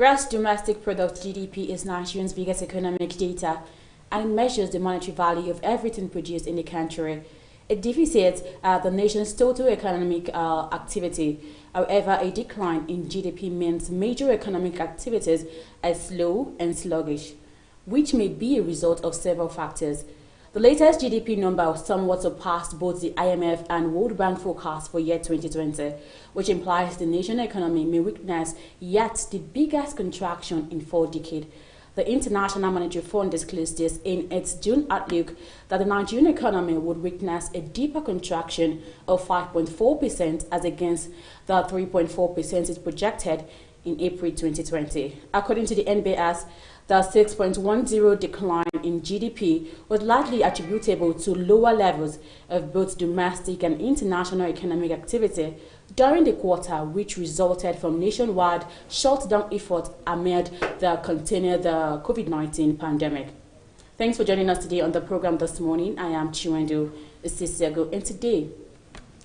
Gross domestic product (GDP) is Nigeria's biggest economic data and measures the monetary value of everything produced in the country. It deficits the nation's total economic activity. However, a decline in GDP means major economic activities are slow and sluggish, which may be a result of several factors. The latest GDP number somewhat surpassed both the IMF and World Bank forecasts for year 2020, which implies the national economy may witness yet the biggest contraction in 4 decades. The International Monetary Fund disclosed this in its June outlook that the Nigerian economy would witness a deeper contraction of 5.4% as against the 3.4% it projected in April 2020. According to the NBS, the 6.10 decline in GDP was largely attributable to lower levels of both domestic and international economic activity during the quarter, which resulted from nationwide shutdown efforts amid the continued COVID-19 pandemic. Thanks for joining us today on the program this morning. I am Chiwendu Isisiago, and today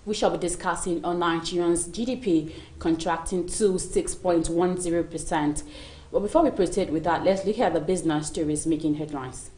we shall be discussing on Nigeria's GDP contracting to 6.10%. But before we proceed with that, let's look at the business stories making headlines.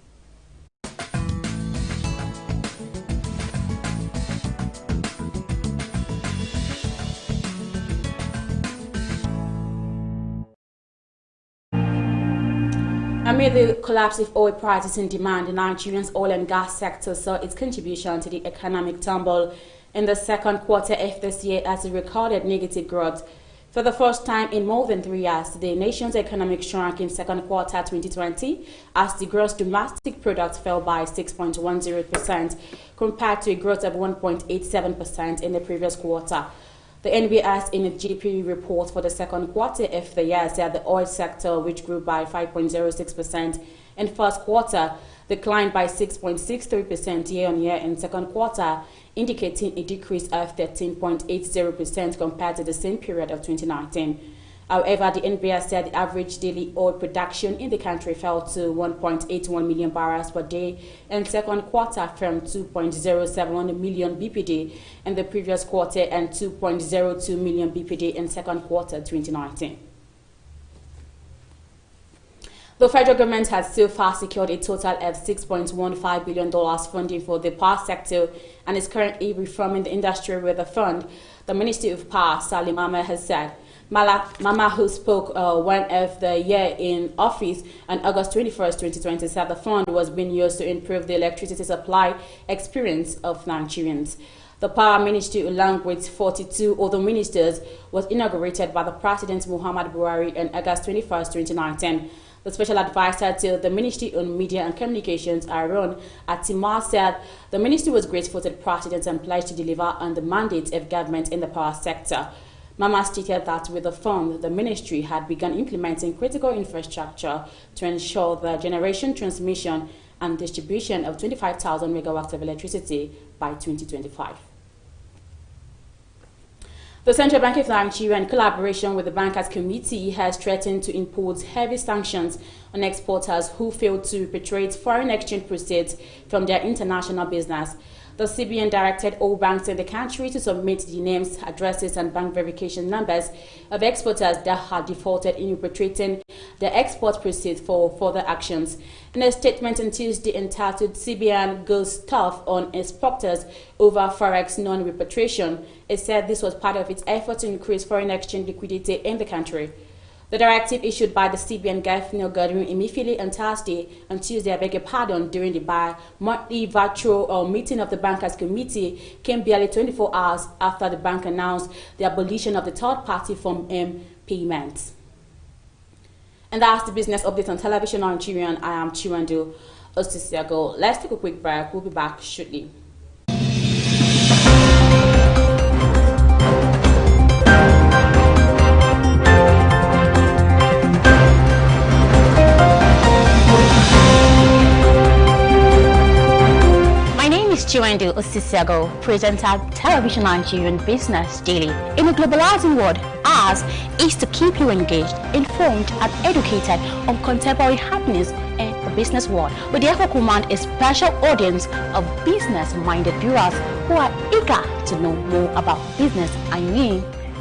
Amid the collapse of oil prices and demand, the Nigerian's oil and gas sector saw its contribution to the economic tumble in the second quarter of this year as it recorded negative growth. For the first time in more than 3 years, the nation's economic shrunk in second quarter 2020 as the gross domestic product fell by 6.10% compared to a growth of 1.87% in the previous quarter. The NBS in its GDP report for the second quarter of the year said the oil sector, which grew by 5.06% in first quarter, declined by 6.63% year-on-year in second quarter, indicating a decrease of 13.80% compared to the same period of 2019. However, the NBS said the average daily oil production in the country fell to 1.81 million barrels per day in second quarter from 2.071 million BPD in the previous quarter and 2.02 million BPD in second quarter 2019. The federal government has so far secured a total of $6.15 billion funding for the power sector and is currently reforming the industry with the fund, the Ministry of Power, Salim Ahmed, has said. Mama, who spoke one of the year in office on August 21st, 2020, said the fund was being used to improve the electricity supply experience of Nigerians. The Power Ministry, along with 42 other ministers, was inaugurated by the President Muhammad Buhari on August 21st, 2019. The special advisor to the Ministry on Media and Communications, Aaron Atimar, said the ministry was grateful to the President and pledged to deliver on the mandate of government in the power sector. Mama stated that with the fund, the ministry had begun implementing critical infrastructure to ensure the generation, transmission, and distribution of 25,000 megawatts of electricity by 2025. The Central Bank of Nigeria, in collaboration with the Bankers Committee, has threatened to impose heavy sanctions on exporters who fail to repatriate foreign exchange proceeds from their international business. The CBN directed all banks in the country to submit the names, addresses, and bank verification numbers of exporters that had defaulted in repatriating their export proceeds for further actions. In a statement on Tuesday entitled "CBN Goes Tough on Exporters Over Forex Non-Repatriation," it said this was part of its effort to increase foreign exchange liquidity in the country. The directive issued by the CBN Governor Godwin Emefiele on Tuesday, during the bi-monthly virtual meeting of the Bankers Committee came barely 24 hours after the bank announced the abolition of the third-party Form M payments. And that's the business update on Television Nigerian. I am Chiwendu Isisiago. Let's take a quick break. We'll be back shortly. Chiwendu Isisiago, presenter Television Nigerian Business Daily. In a globalizing world, ours is to keep you engaged, informed, and educated on contemporary happenings in the business world. We therefore command a special audience of business-minded viewers who are eager to know more about business,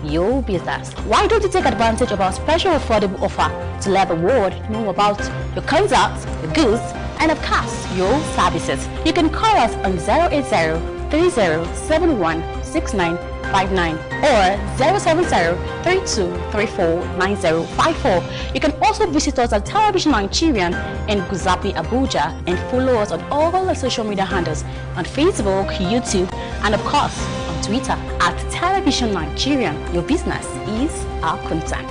your business. Why don't you take advantage of our special affordable offer to let the world know about your conduct, your goods, and of course, your services? You can call us on 080-3071-6959 or 070-3234-9054. You can also visit us at Television Nigerian in Guzapi, Abuja, and follow us on all our social media handles on Facebook, YouTube, and of course on Twitter at Television Nigerian. Your business is our concern.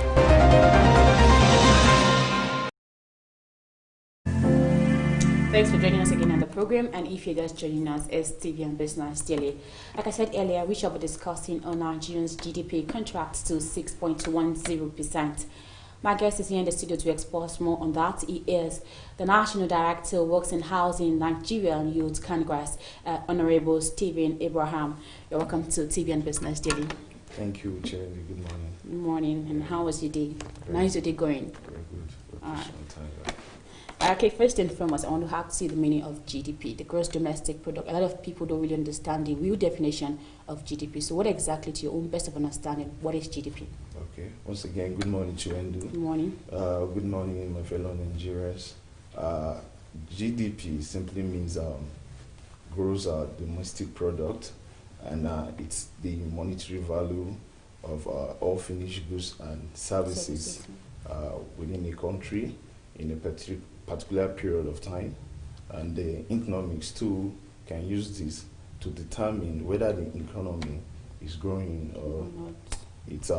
Thanks for joining us again on the program, and if you're just joining us, it's TVN Business Daily. Like I said earlier, we shall be discussing on Nigerians' GDP contracts to 6.10%. My guest is here in the studio to expose more on that. He is the National Director of Works and Housing Nigerian Youth Congress, Honorable Stephen Abraham. You're welcome to TVN Business Daily. Thank you, Chair. Good morning. Good morning, and how was your day? How's your day going? Very good. Okay, first and foremost, I want to ask you the meaning of GDP, the gross domestic product. A lot of people don't really understand the real definition of GDP. So what exactly, to your own best of understanding, what is GDP? Okay. Once again, good morning, Chiwendu. Good morning. Good morning, my fellow Nigerians. GDP simply means gross domestic product, and it's the monetary value of all finished goods and services within a country in a particular period of time, and the economics too can use this to determine whether the economy is growing or it's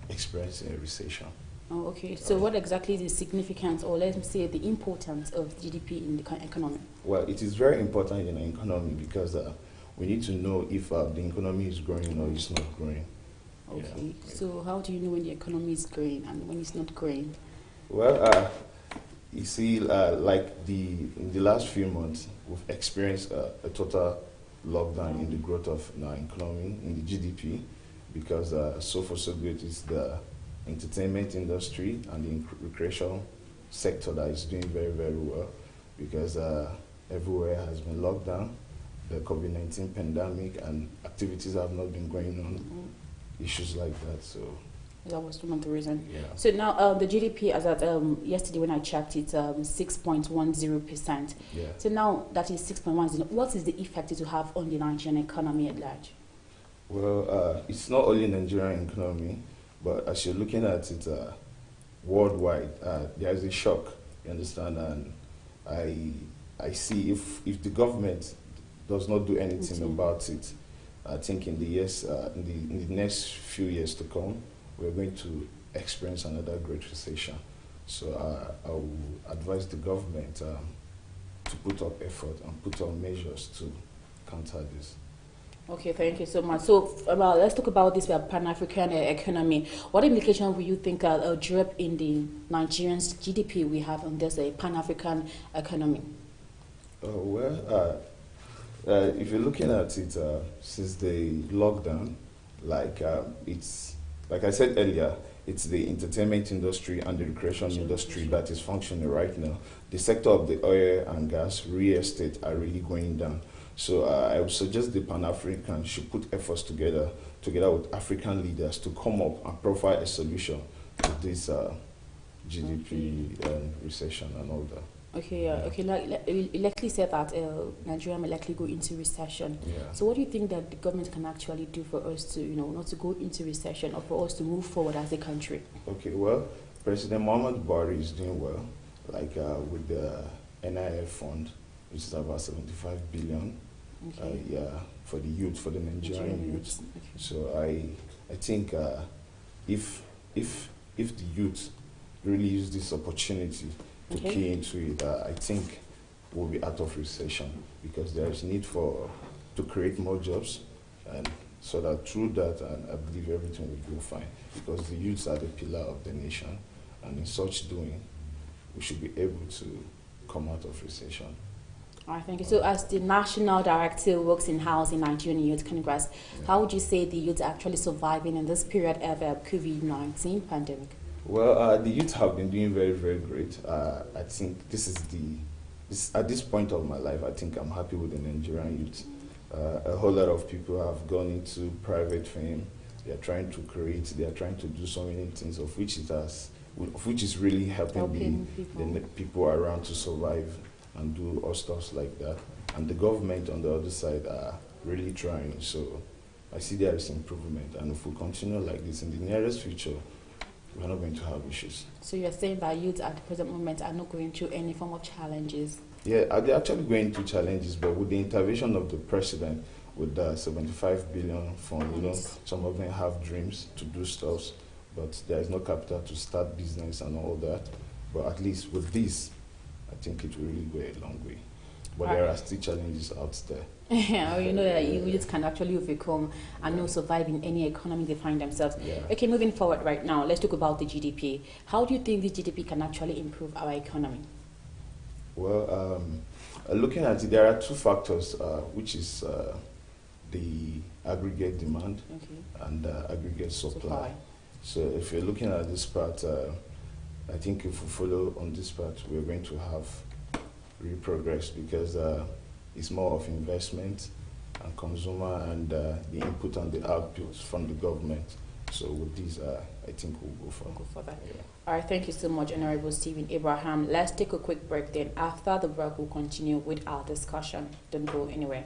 experiencing a recession. Oh, okay. So what exactly is the significance, or let me say the importance of GDP in the economy? Well, it is very important in an economy because we need to know if the economy is growing or it's not growing. Okay. Yeah. So how do you know when the economy is growing and when it's not growing? Well, you see, like in the last few months, we've experienced a total lockdown in the growth of our economy, in the GDP, because so far so good is the entertainment industry and the recreational sector that is doing very, very well, because everywhere has been locked down. The COVID-19 pandemic and activities have not been going on, issues like that. So that was one of the reasons. Yeah. So now the GDP, as at yesterday when I checked, it's 6.10%. Yeah. So now that is 6.10. What is the effect it will have on the Nigerian economy at large? Well, it's not only Nigerian economy, but as you're looking at it worldwide, there is a shock. You understand? And I see if the government does not do anything about it, I think in the years in the next few years to come, we're going to experience another great recession. So I will advise the government to put up effort and put up measures to counter this. Okay, thank you so much. So let's talk about this Pan-African economy. What implication will you think a drop in the Nigerian's GDP we have on this Pan-African economy? If you're looking at it since the lockdown, it's like I said earlier, it's the entertainment industry and the recreation industry that is functioning right now. The sector of the oil and gas, real estate are really going down. So I would suggest the Pan-African should put efforts together with African leaders to come up and provide a solution to this GDP recession and all that. Okay, okay. You likely said that Nigeria may likely go into recession. Yeah. So what do you think that the government can actually do for us to, not to go into recession, or for us to move forward as a country? Okay, well, President Muhammad Buhari is doing well, with the NIF fund, which is about 75 billion. Okay. For the youth, for the Nigerian youth. Okay. So I think if the youth really use this opportunity to key into it, I think we'll be out of recession, because there is need to create more jobs, and so that through that, and I believe everything will go fine, because the youths are the pillar of the nation, and in such doing, we should be able to come out of recession. All right, thank you. So as the National Director of Works in Housing Nigerian Youth Congress, how would you say the youth are actually surviving in this period of COVID-19 pandemic? Well, the youth have been doing very, very great. I think at this point of my life, I think I'm happy with the Nigerian youth. A whole lot of people have gone into private fame They are trying to create. They are trying to do so many things, of which is really helping the people around to survive and do all stuff like that. And the government on the other side are really trying. So I see there is improvement, and if we continue like this in the nearest future, we're not going to have issues. So you're saying that youth at the present moment are not going through any form of challenges? Yeah, they're actually going through challenges, but with the intervention of the president, with the 75 billion fund, you know, some of them have dreams to do stuff, but there is no capital to start business and all that. But at least with this, I think it will really go a long way. But there are still challenges out there. Yeah, you know that youth can actually overcome and not survive in any economy they find themselves. Yeah. Okay, moving forward right now, let's talk about the GDP. How do you think the GDP can actually improve our economy? Well, looking at it, there are two factors, which is the aggregate demand and aggregate supply. So if you're looking at this part, I think if we follow on this part, we're going to have real progress, because it's more of investment and consumer and the input and the output from the government. So with these, I think we'll go for that. Yeah. All right, thank you so much, Honorable Stephen Abraham. Let's take a quick break, then after the break, we'll continue with our discussion. Don't go anywhere.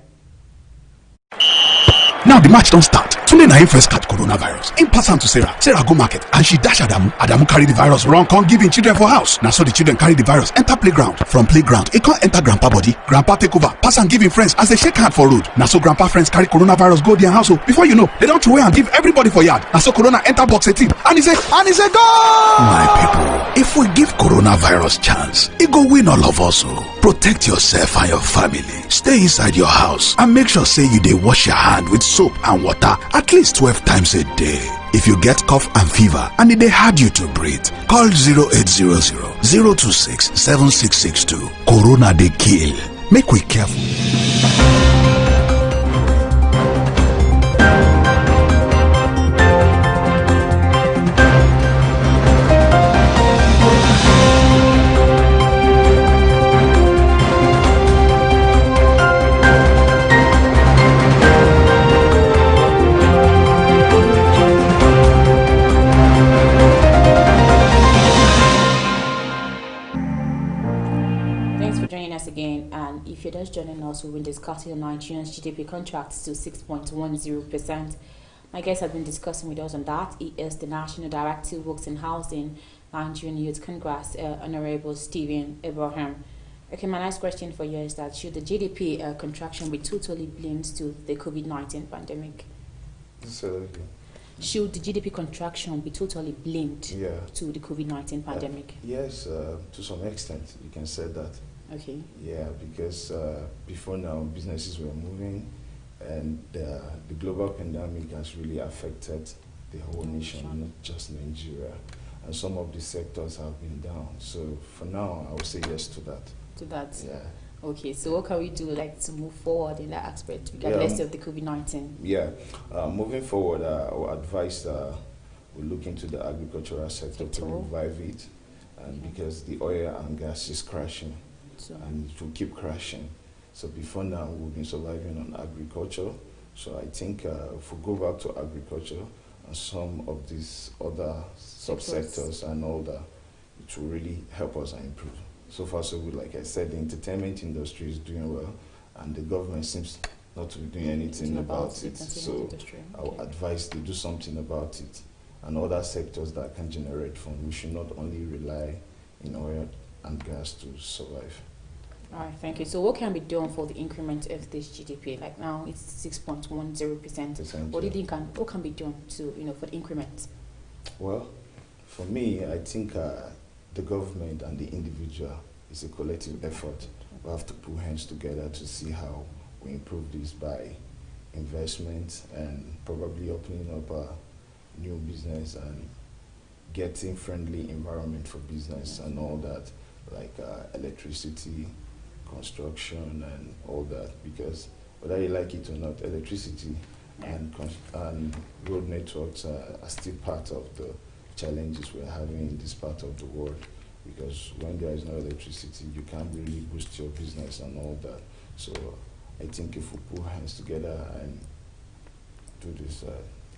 Now the match don't start. Tunde na him first catch coronavirus. Him pass am to Sarah. Sarah go market and she dash Adamu. Adamu carry the virus run come give him children for house. Now so the children carry the virus enter playground. From playground, it can't enter grandpa body. Grandpa take over, pass and give him friends as they shake hand for road. Now so grandpa friends carry coronavirus go their house. So before you know, they don't throw away and give everybody for yard. Now so corona enter box 18 and he say go. My people, if we give coronavirus chance, it go win all of us. Protect yourself and your family. Stay inside your house and make sure say you dey wash your hand with soap and water at least 12 times a day. If you get cough and fever and it dey hard you to breathe, call 0800 026 7662. Corona dey kill. Make we careful. If you're just joining us, we've been discussing the Nigerian's GDP contracts to 6.10%. My guest has been discussing with us on that. He is the National Director of Works and Housing, Nigerian Youth Congress, Honorable Stephen Abraham. Okay, my next question for you is that should the GDP contraction be totally blamed to the COVID-19 pandemic? Absolutely. Should the GDP contraction be totally blamed to the COVID-19 pandemic? Yes, to some extent, you can say that. Okay. Yeah, because before now, businesses were moving, and the global pandemic has really affected the whole nation, not just Nigeria. And some of the sectors have been down. So for now, I would say yes to that. To that? Yeah. Okay, so what can we do to move forward in that aspect, regardless of the COVID-19? Yeah, moving forward, I would advise we look into the agricultural sector to revive it, and because the oil and gas is crashing. And it will keep crashing. So before now, we've been surviving on agriculture. So I think if we go back to agriculture and some of these other subsectors and all that, it will really help us and improve. So far, so good. Like I said, the entertainment industry is doing well, and the government seems not to be doing anything about it. So I would advise they do something about it. And other sectors that can generate funds, we should not only rely in oil and gas to survive. All right, thank you. So what can be done for the increment of this GDP? Like now it's 6.10%. What do you think what can be done to for the increment? Well, for me, I think the government and the individual is a collective effort. We have to put hands together to see how we improve this by investment and probably opening up a new business and getting friendly environment for business and all that, like electricity, construction and all that, because whether you like it or not, electricity and road networks are still part of the challenges we're having in this part of the world, because when there is no electricity, you can't really boost your business and all that. So I think if we put hands together and do this,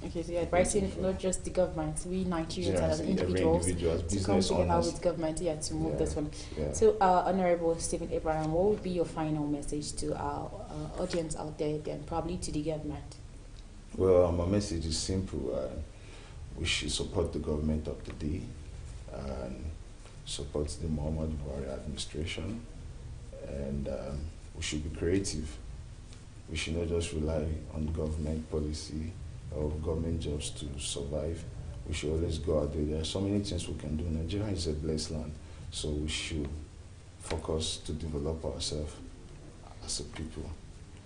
Okay, so you're advising not just the government, we Nigerians as individuals to come together owners. with government, to move this one. Yeah. So, Honorable Stephen Abraham, what would be your final message to our audience out there, then probably to the government? Well, my message is simple. We should support the government of the day and support the Muhammad Buhari administration, and we should be creative. We should not just rely on government policy or government jobs to survive. We should always go out there. There are so many things we can do. Nigeria is a blessed land, so we should focus to develop ourselves as a people.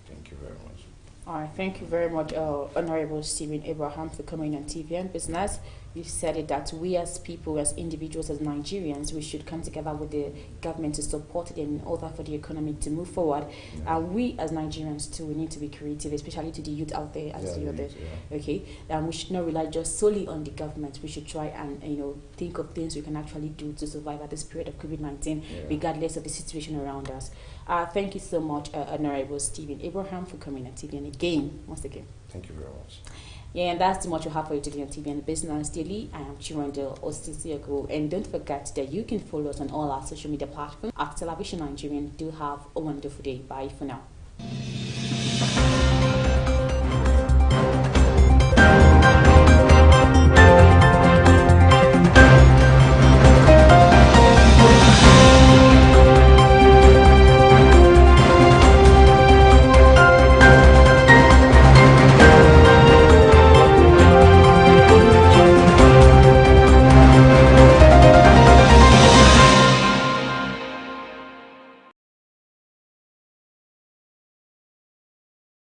Thank you very much. All right, thank you very much, Honorable Stephen Abraham, for coming on TV and Business. You've said it that we as people, as individuals, as Nigerians, we should come together with the government to support it in order for the economy to move forward. We as Nigerians too, we need to be creative, especially to the youth out there, as the other. Okay, we should not rely just solely on the government. We should try and think of things we can actually do to survive at this period of COVID-19, regardless of the situation around us. Thank you so much, Honorable Stephen Abraham, for coming on TV and once again. Thank you very much. Yeah, and that's too much we have for you today on TV and Business Daily. I am Chirondel Ostisiago, and don't forget that you can follow us on all our social media platforms at Television Nigerian. Do have a wonderful day. Bye for now.